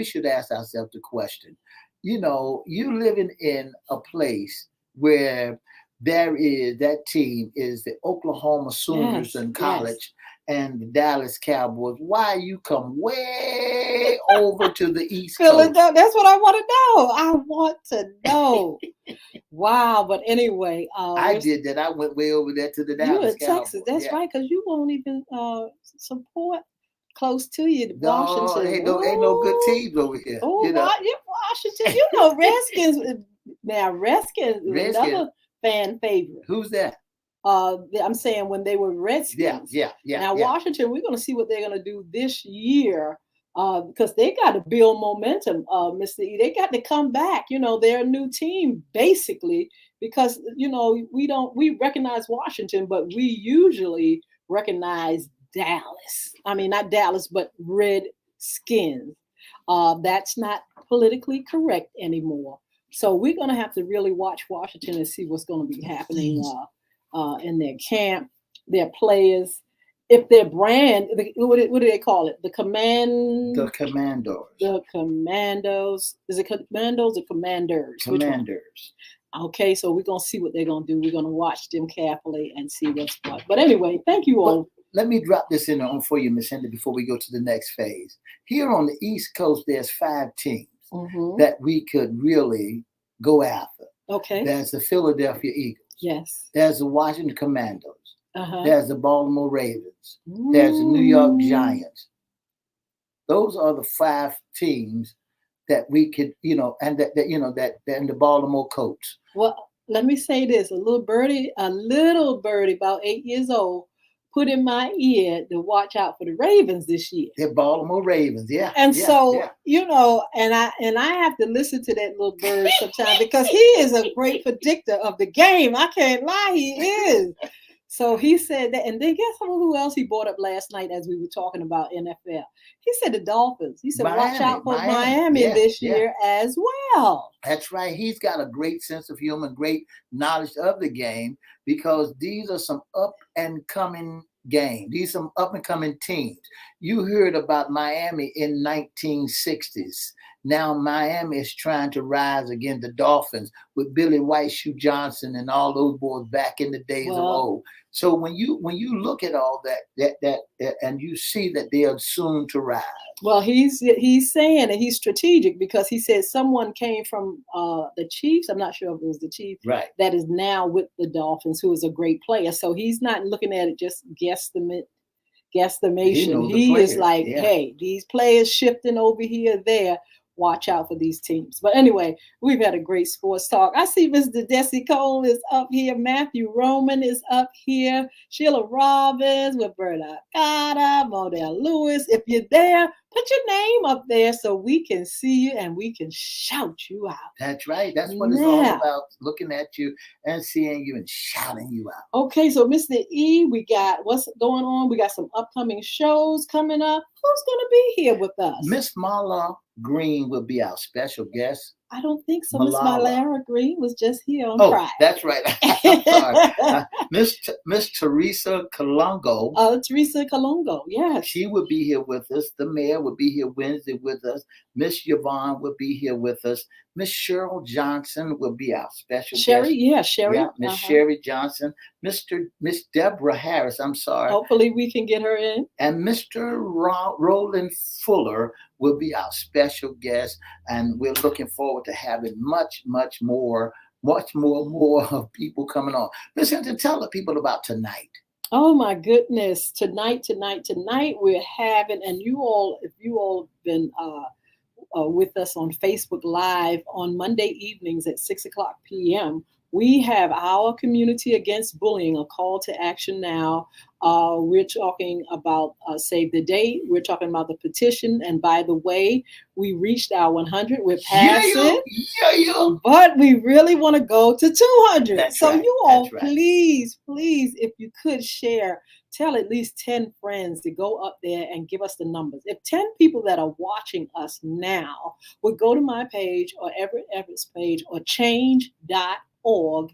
should ask ourselves the question. You know, you living in a place where that team is the Oklahoma Sooners in college and the Dallas Cowboys. Why you come way over to the East Coast? That's what I want to know. I want to know. Wow. But anyway, I did that. I went way over there to the Dallas Cowboys. You in Texas. That's right, because you won't even support close to you, Washington. Ain't no good teams over here. Oh, you know? Washington. You know, Redskins. Now, Redskins is another fan favorite. Who's that? I'm saying when they were Redskins. Yeah. Now, Washington, we're going to see what they're going to do this year because they got to build momentum, Mr. E. They got to come back. You know, they're a new team, basically, because, you know, we recognize Washington, but we usually recognize Dallas. I mean, not Dallas, but Redskins. That's not politically correct anymore. So we're going to have to really watch Washington and see what's going to be happening in their camp, their players, if their brand, what do they call it? The Commandos. The Commandos. Is it Commandos or Commanders? Commanders. Okay, so we're going to see what they're going to do. We're going to watch them carefully and see what's what. But anyway, thank you all. Let me drop this in on for you, Ms. Hinton, before we go to the next phase. Here on the East Coast, there's 5 teams that we could really go after. Okay. There's the Philadelphia Eagles. Yes. There's the Washington Commandos. There's the Baltimore Ravens. There's the New York Giants. Those are the 5 teams that we could, you know, and that and the Baltimore Colts. Well, let me say this: a little birdie about 8 years old, put in my ear to watch out for the Ravens this year. The Baltimore Ravens, yeah. And yeah, so, yeah. and I have to listen to that little bird sometimes because he is a great predictor of the game. I can't lie, he is. So he said that, and then guess who else he brought up last night as we were talking about NFL? He said the Dolphins. He said, watch out for Miami this year as well. That's right. He's got a great sense of humor, great knowledge of the game, because these are some up and coming games. These are some up and coming teams. You heard about Miami in 1960s. Now Miami is trying to rise again. The Dolphins with Billy White Shoe Johnson and all those boys back in the days of old. So when you look at all that and you see that they are soon to rise. Well, he's saying that he's strategic because he said someone came from the Chiefs. I'm not sure if it was the Chiefs, right, that is now with the Dolphins, who is a great player. So he's not looking at it just guesstimation. He is like, hey, these players shifting over here, there. Watch out for these teams. But anyway, we've had a great sports talk. I see Mr. Desi Cole is up here. Matthew Roman is up here. Sheila Robbins, Roberta Carter, Modell Lewis. If you're there, put your name up there so we can see you and we can shout you out. That's right. That's what it's all about, looking at you and seeing you and shouting you out. Okay, so Mr. E, we got what's going on? We got some upcoming shows coming up. Who's going to be here with us? Miss Marla Green will be our special guest. I don't think so. Miss Malara Green was just here on Friday. That's right. I'm sorry. Miss Teresa Colongo. Teresa Colongo, yes. She will be here with us. The mayor will be here Wednesday with us. Miss Yvonne will be here with us. Miss Cheryl Johnson will be our special guest. Sherry. Yeah, Miss Sherry Johnson. Miss Deborah Harris, I'm sorry. Hopefully we can get her in. And Mr. Roland Fuller will be our special guest. And we're looking forward to having much more of people coming on. Listen, to tell the people about tonight. Oh my goodness. Tonight we're having, and you all, if you all been with us on Facebook Live on Monday evenings at 6:00 p.m., we have our Community Against Bullying, a call to action now. We're talking about Save the Date. We're talking about the petition. And by the way, we reached our 100. We're past it. But we really want to go to 200. That's so right. You all, That's right. please, if you could share, tell at least 10 friends to go up there and give us the numbers. If 10 people that are watching us now would go to my page or Everett's page or change.org,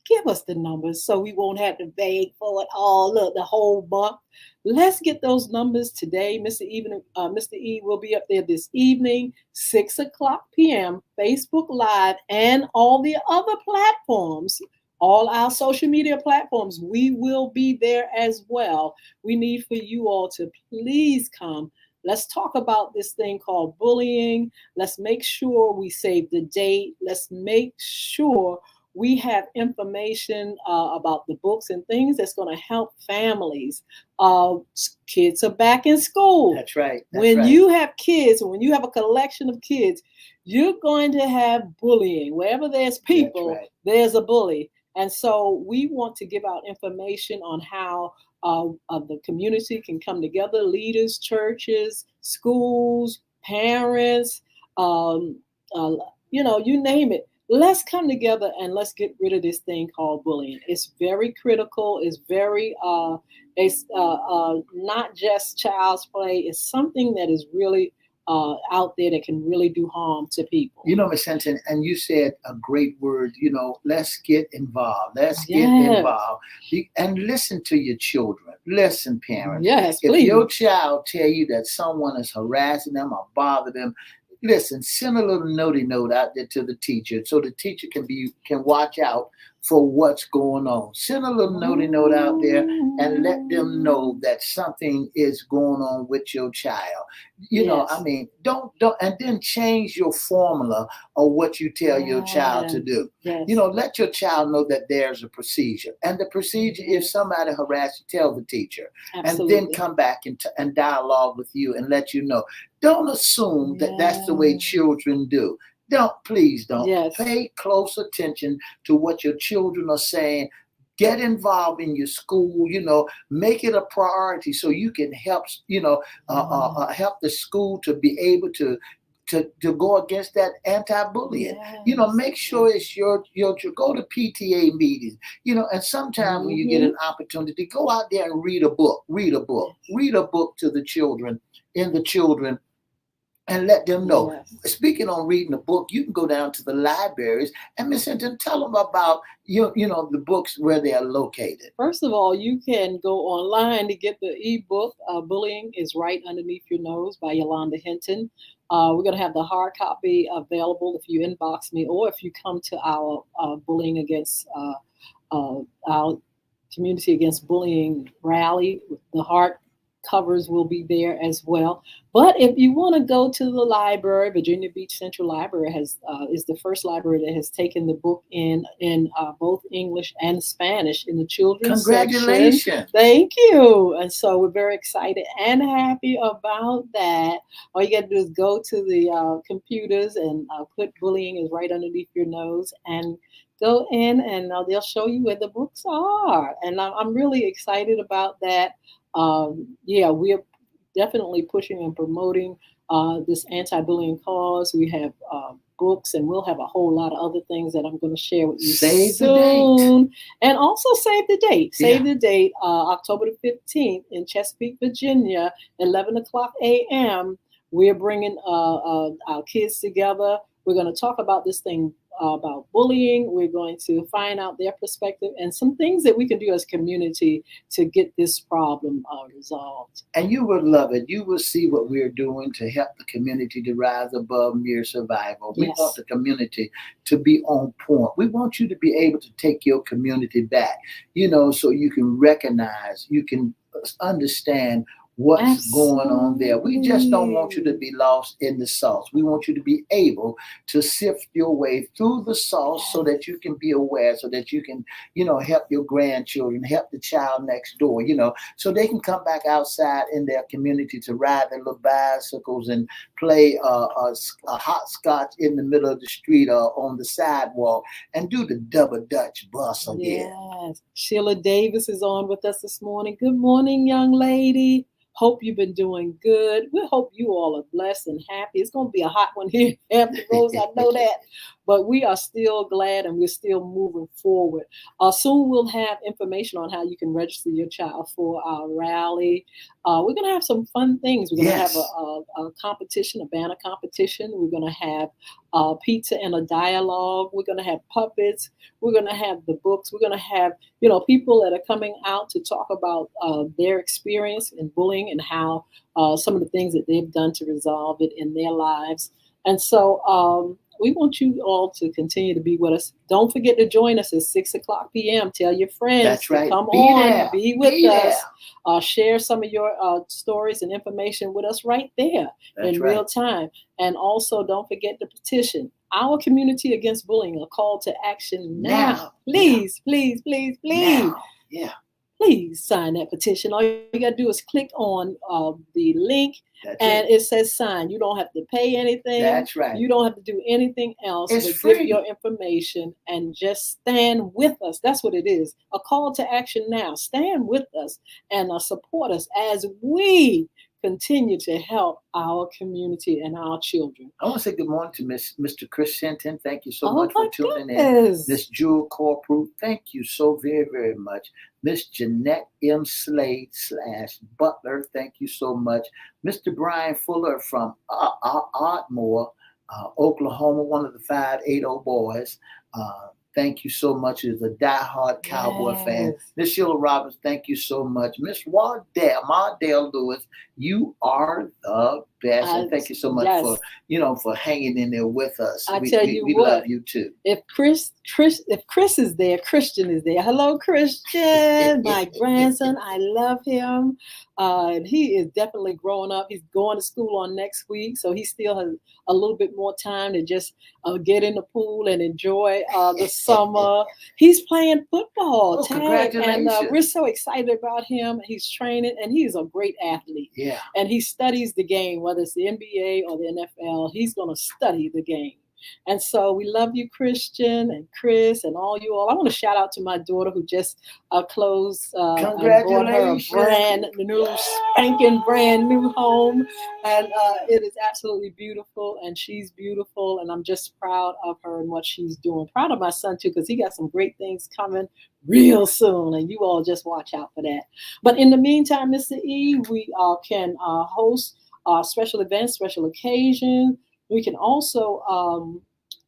give us the numbers so we won't have to beg for it all the whole month. Let's get those numbers today. Mr. E will be up there this evening, 6:00 p.m., Facebook Live, and all the other platforms. All our social media platforms, we will be there as well. We need for you all to please come. Let's talk about this thing called bullying. Let's make sure we save the date. Let's make sure we have information about the books and things that's going to help families. Kids are back in school. That's right. When you have kids, when you have a collection of kids, you're going to have bullying. Wherever there's people, there's a bully. And so we want to give out information on how the community can come together, leaders, churches, schools, parents, you name it. Let's come together and let's get rid of this thing called bullying. It's very critical. It's very, not just child's play. It's something that is really out there that can really do harm to people. Miss Hinton, and you said a great word, let's get involved. Let's get involved. And listen to your children. Listen, parents. Yes, if please. Your child tell you that someone is harassing them or bother them, listen, send a little note out there to the teacher so the teacher can watch out for what's going on. Send a little note out there and let them know that something is going on with your child. Don't, and then change your formula of what you tell your child to do. Yes. Let your child know that there's a procedure. And the procedure, if somebody harasses you, tell the teacher. Absolutely. And then come back and dialogue with you and let you know. Don't assume that that's the way children do. Please don't. Yes. Pay close attention to what your children are saying. Get involved in your school, make it a priority so you can help, help the school to be able to go against that anti-bullying. Make sure it's your go to PTA meetings, and sometimes when you get an opportunity, go out there and read a book to the children, and let them know. Yes. Speaking on reading a book, you can go down to the libraries and Miss Hinton, tell them about the books where they are located. First of all, you can go online to get the ebook. Bullying is Right Underneath Your Nose by Yolanda Hinton. We're going to have the hard copy available if you inbox me or if you come to our bullying against our community against bullying rally. The hard covers will be there as well. But if you want to go to the library, Virginia Beach Central Library is the first library that has taken the book in both English and Spanish in the children's Congratulations. section. Thank you. And so we're very excited and happy about that. All you got to do is go to the computers and put Bullying is Right Underneath Your Nose and go in, and they'll show you where the books are. And I'm really excited about that. We're definitely pushing and promoting this anti-bullying cause. We have books, and we'll have a whole lot of other things that I'm going to share with you soon. And also save the date. Save the date, October the 15th in Chesapeake, Virginia, 11 o'clock a.m. We're bringing our kids together. We're going to talk about this thing about bullying. We're going to find out their perspective and some things that we can do as a community to get this problem resolved. And you would love it. You will see what we're doing to help the community to rise above mere survival. We want the community to be on point. We want you to be able to take your community back, so you can recognize, you can understand what's going on there. We just don't want you to be lost in the sauce. We want you to be able to sift your way through the sauce so that you can be aware, so that you can, help your grandchildren, help the child next door, so they can come back outside in their community to ride their little bicycles and play a hopscotch in the middle of the street or on the sidewalk and do the double Dutch bus again. Yes. Sheila Davis is on with us this morning. Good morning, young lady. Hope you've been doing good. We hope you all are blessed and happy. It's going to be a hot one here in Hampton Roads. I know that. But we are still glad and we're still moving forward. Soon we'll have information on how you can register your child for our rally. We're going to have some fun things. We're going to have a competition, a banner competition. We're going to have pizza and a dialogue. We're going to have puppets. We're going to have the books. We're going to have, people that are coming out to talk about their experience in bullying and how some of the things that they've done to resolve it in their lives. And so we want you all to continue to be with us. Don't forget to join us at 6 o'clock p.m. Tell your friends. That's right. Come be with us. Share some of your stories and information with us right there in real time. And also don't forget to petition our community against bullying. A call to action now. Please. Now. Yeah. Please sign that petition. All you got to do is click on the link and it says sign. You don't have to pay anything. That's right. You don't have to do anything else. It's but free. Give your information and just stand with us. That's what it is. A call to action now. Stand with us and support us as we continue to help our community and our children. I want to say good morning to Mr. Chris Hinton. Thank you so much for tuning in. Miss Jewel Corporal, thank you so very, very much. Miss Jeanette M. Slade / Butler, thank you so much. Mr. Brian Fuller from Ardmore, Oklahoma, one of the 580 boys. Thank you so much. Is a diehard Cowboy fan. Miss Sheila Roberts, thank you so much. Miss Mardell Lewis, you are the best. And thank you so much for hanging in there with us. We love you too. If Chris is there, Christian is there. Hello, Christian, my grandson. I love him. And he is definitely growing up. He's going to school on next week, so he still has a little bit more time to just get in the pool and enjoy the summer. He's playing football tag, and we're so excited about him. He's training, and he's a great athlete. Yeah. And he studies the game, whether it's the NBA or the NFL. He's going to study the game. And so we love you, Christian and Chris and all you all. I want to shout out to my daughter who just closed and bought her a brand new, spanking brand new home. And it is absolutely beautiful. And she's beautiful. And I'm just proud of her and what she's doing. Proud of my son, too, because he got some great things coming real soon. And you all just watch out for that. But in the meantime, Mr. E, we can host special events, special occasions. We can also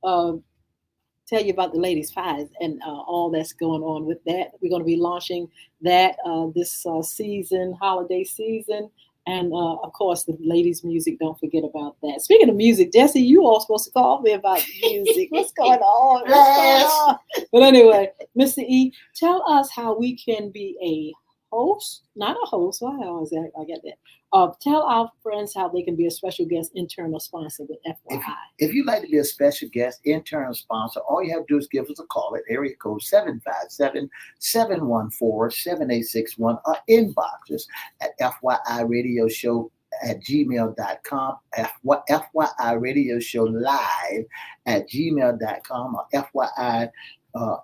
tell you about the ladies' pies and all that's going on with that. We're going to be launching that this season, holiday season. And of course, the ladies' music, don't forget about that. Speaking of music, Jesse, you all supposed to call me about music. What's going on? What's going on? But anyway, Mr. E, tell us how we can be a host, not a host. Why was that? I get that. Tell our friends how they can be a special guest internal sponsor with FYI. If you'd like to be a special guest internal sponsor, all you have to do is give us a call at area code 757-714-7861 or inbox us at FYIRadioshow@gmail.com, FYIRadioshow@gmail.com, or FYI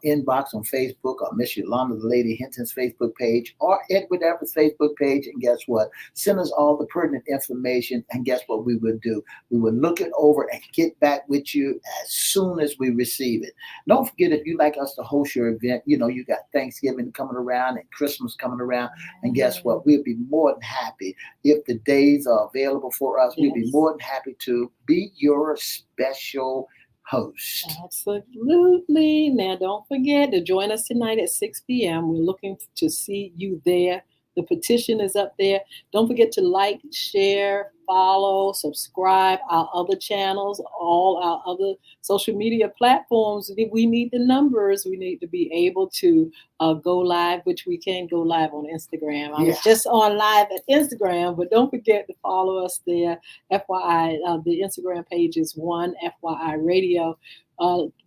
inbox on Facebook, or Miss Yolanda, the lady Hinton's Facebook page, or Edward Everett's Facebook page. And guess what? Send us all the pertinent information. And guess what we would do? We would look it over and get back with you as soon as we receive it. Don't forget, if you'd like us to host your event, you got Thanksgiving coming around and Christmas coming around. And guess what? We'll be more than happy if the days are available for us. Yes. We'll be more than happy to be your special host. Absolutely. Now, don't forget to join us tonight at 6 p.m. We're looking to see you there. The petition is up there. Don't forget to like, share, follow, subscribe our other channels, all our other social media platforms. We need the numbers. We need to be able to go live, which we can go live on Instagram. I was just on live at Instagram, but don't forget to follow us there. FYI, the Instagram page is FYI Radio.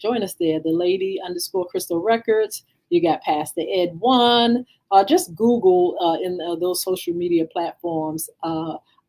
Join us there. The lady _Crystal Records. You got Pastor Ed 1. Just Google in those social media platforms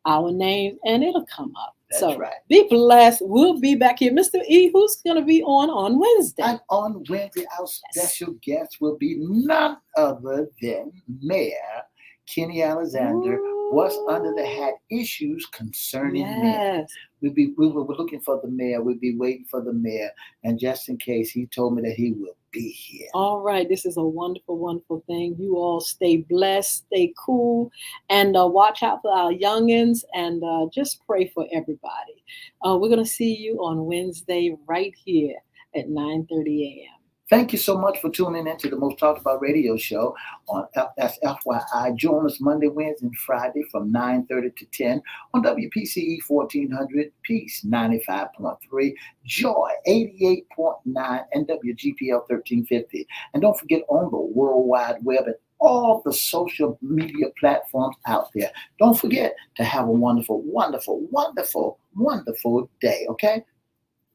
our name, and it'll come up. That's right. Be blessed. We'll be back here. Mr. E, who's going to be on Wednesday? And on Wednesday, our special guest will be none other than Mayor Kenny Alexander. What's under the hat issues concerning men. We were looking for the mayor. We'll be waiting for the mayor. And just in case, he told me that he will be here. All right. This is a wonderful, wonderful thing. You all stay blessed, stay cool, and watch out for our youngins, and just pray for everybody. We're going to see you on Wednesday right here at 9:30 a.m. Thank you so much for tuning in to the Most Talked About Radio Show on FYI. Join us Monday, Wednesday, and Friday from 9:30 to 10 on WPCE 1400, Peace 95.3, Joy 88.9, and WGPL 1350. And don't forget, on the World Wide Web and all the social media platforms out there, don't forget to have a wonderful, wonderful, wonderful, wonderful day, okay?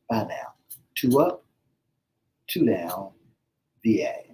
Bye now. 2 up, 2 down, VA.